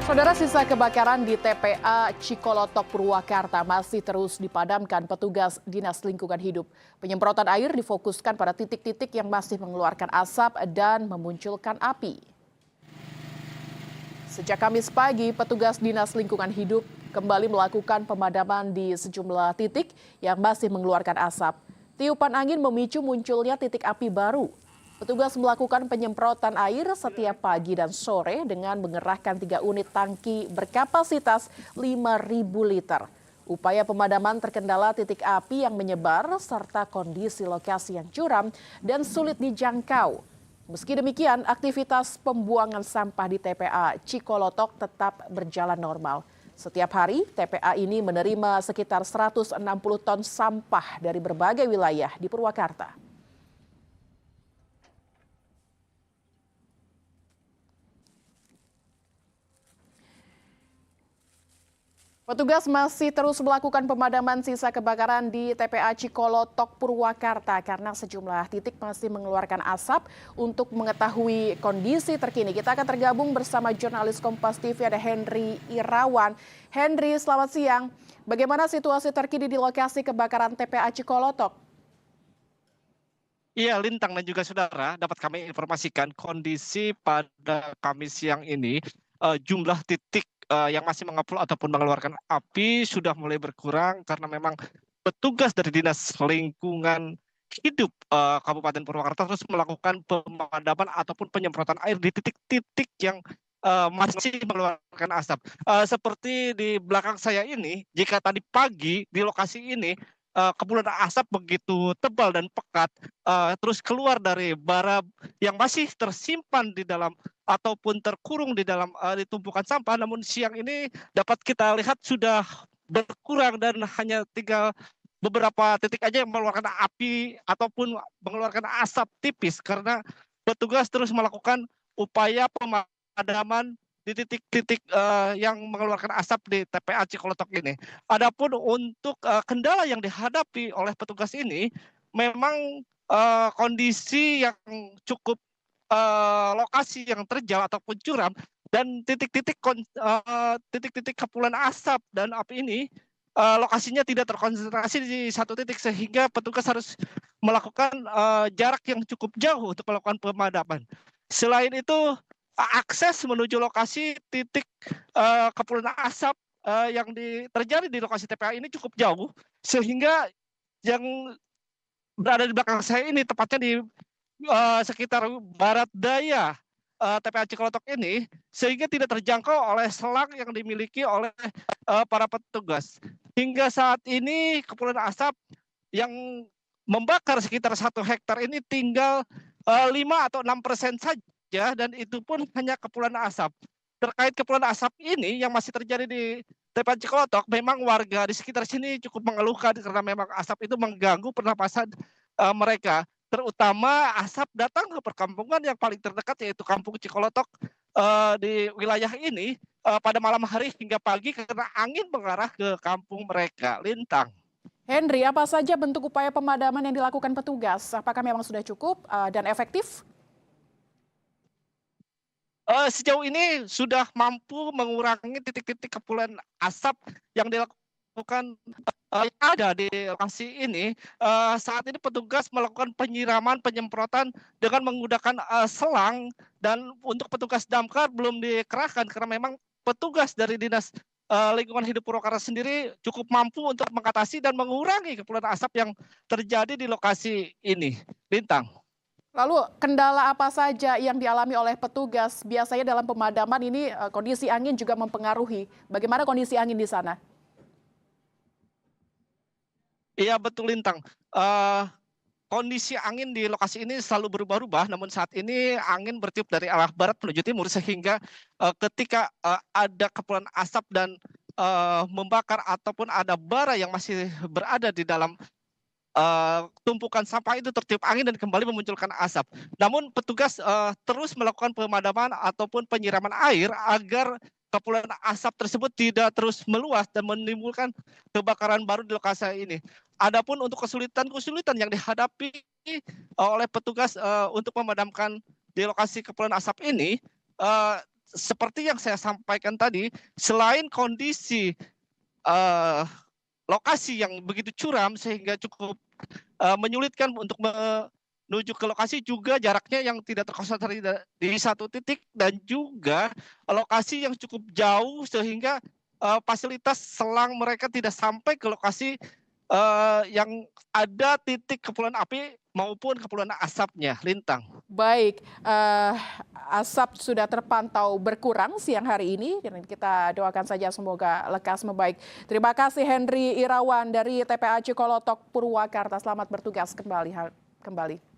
Saudara, sisa kebakaran di TPA Cikolotok Purwakarta masih terus dipadamkan petugas Dinas Lingkungan Hidup. Penyemprotan air difokuskan pada titik-titik yang masih mengeluarkan asap dan memunculkan api. Sejak Kamis pagi, petugas Dinas Lingkungan Hidup kembali melakukan pemadaman di sejumlah titik yang masih mengeluarkan asap. Tiupan angin memicu munculnya titik api baru. Petugas melakukan penyemprotan air setiap pagi dan sore dengan mengerahkan 3 unit tangki berkapasitas 5.000 liter. Upaya pemadaman terkendala titik api yang menyebar serta kondisi lokasi yang curam dan sulit dijangkau. Meski demikian, aktivitas pembuangan sampah di TPA Cikolotok tetap berjalan normal. Setiap hari, TPA ini menerima sekitar 160 ton sampah dari berbagai wilayah di Purwakarta. Petugas masih terus melakukan pemadaman sisa kebakaran di TPA Cikolotok Purwakarta karena sejumlah titik masih mengeluarkan asap. Untuk mengetahui kondisi terkini, kita akan tergabung bersama jurnalis Kompas TV ada Henry Irawan. Henry, selamat siang. Bagaimana situasi terkini di lokasi kebakaran TPA Cikolotok? Iya, Lintang dan juga saudara, dapat kami informasikan kondisi pada Kamis siang ini, jumlah titik yang masih mengepul ataupun mengeluarkan api sudah mulai berkurang karena memang petugas dari Dinas Lingkungan Hidup Kabupaten Purwakarta terus melakukan pemadaman ataupun penyemprotan air di titik-titik yang masih mengeluarkan asap. Seperti di belakang saya ini, jika tadi pagi di lokasi ini kepulan asap begitu tebal dan pekat, terus keluar dari bara yang masih tersimpan di dalam ataupun terkurung di dalam di tumpukan sampah, namun siang ini dapat kita lihat sudah berkurang dan hanya tinggal beberapa titik aja yang mengeluarkan api ataupun mengeluarkan asap tipis karena petugas terus melakukan upaya pemadaman di titik-titik yang mengeluarkan asap di TPA Cikolotok ini. Adapun untuk kendala yang dihadapi oleh petugas ini, memang kondisi yang cukup lokasi yang terjal ataupun curam dan titik-titik kepulan asap dan api ini lokasinya tidak terkonsentrasi di satu titik sehingga petugas harus melakukan jarak yang cukup jauh untuk melakukan pemadaman. Selain itu, akses menuju lokasi titik kepulan asap yang terjadi di lokasi TPA ini cukup jauh sehingga yang berada di belakang saya ini tepatnya di sekitar barat daya TPA Cikolotok ini sehingga tidak terjangkau oleh selang yang dimiliki oleh para petugas. Hingga saat ini kepulan asap yang membakar sekitar 1 hektar ini tinggal 5 atau 6% saja dan itu pun hanya kepulan asap. Terkait kepulan asap ini yang masih terjadi di TPA Cikolotok, memang warga di sekitar sini cukup mengeluhkan karena memang asap itu mengganggu pernapasan mereka. Terutama asap datang ke perkampungan yang paling terdekat yaitu Kampung Cikolotok di wilayah ini pada malam hari hingga pagi karena angin mengarah ke kampung mereka. Lintang. Henry, apa saja bentuk upaya pemadaman yang dilakukan petugas? Apakah memang sudah cukup dan efektif? Sejauh ini sudah mampu mengurangi titik-titik kepulan asap yang dilakukan yang ada di lokasi ini. Saat ini petugas melakukan penyiraman, penyemprotan dengan menggunakan selang dan untuk petugas damkar belum dikerahkan karena memang petugas dari Dinas Lingkungan Hidup Purwakarta sendiri cukup mampu untuk mengatasi dan mengurangi kepulan asap yang terjadi di lokasi ini. Lintang. Lalu kendala apa saja yang dialami oleh petugas? Biasanya dalam pemadaman ini kondisi angin juga mempengaruhi. Bagaimana kondisi angin di sana? Iya betul Lintang. Kondisi angin di lokasi ini selalu berubah-ubah, namun saat ini angin bertiup dari arah barat menuju timur sehingga ketika ada kepulan asap dan membakar ataupun ada bara yang masih berada di dalam tumpukan sampah itu tertiup angin dan kembali memunculkan asap. Namun petugas terus melakukan pemadaman ataupun penyiraman air agar kepulan asap tersebut tidak terus meluas dan menimbulkan kebakaran baru di lokasi ini. Adapun untuk kesulitan-kesulitan yang dihadapi oleh petugas untuk memadamkan di lokasi kepulan asap ini, seperti yang saya sampaikan tadi, selain kondisi eh, lokasi yang begitu curam sehingga cukup menyulitkan untuk menuju ke lokasi, juga jaraknya yang tidak terkonsentrasi di satu titik, dan juga lokasi yang cukup jauh sehingga fasilitas selang mereka tidak sampai ke lokasi yang ada titik kepulan api maupun kepulan asapnya, Lintang. Baik, asap sudah terpantau berkurang siang hari ini dan kita doakan saja semoga lekas membaik. Terima kasih Henry Irawan dari TPA Cikolotok Purwakarta. Selamat bertugas kembali.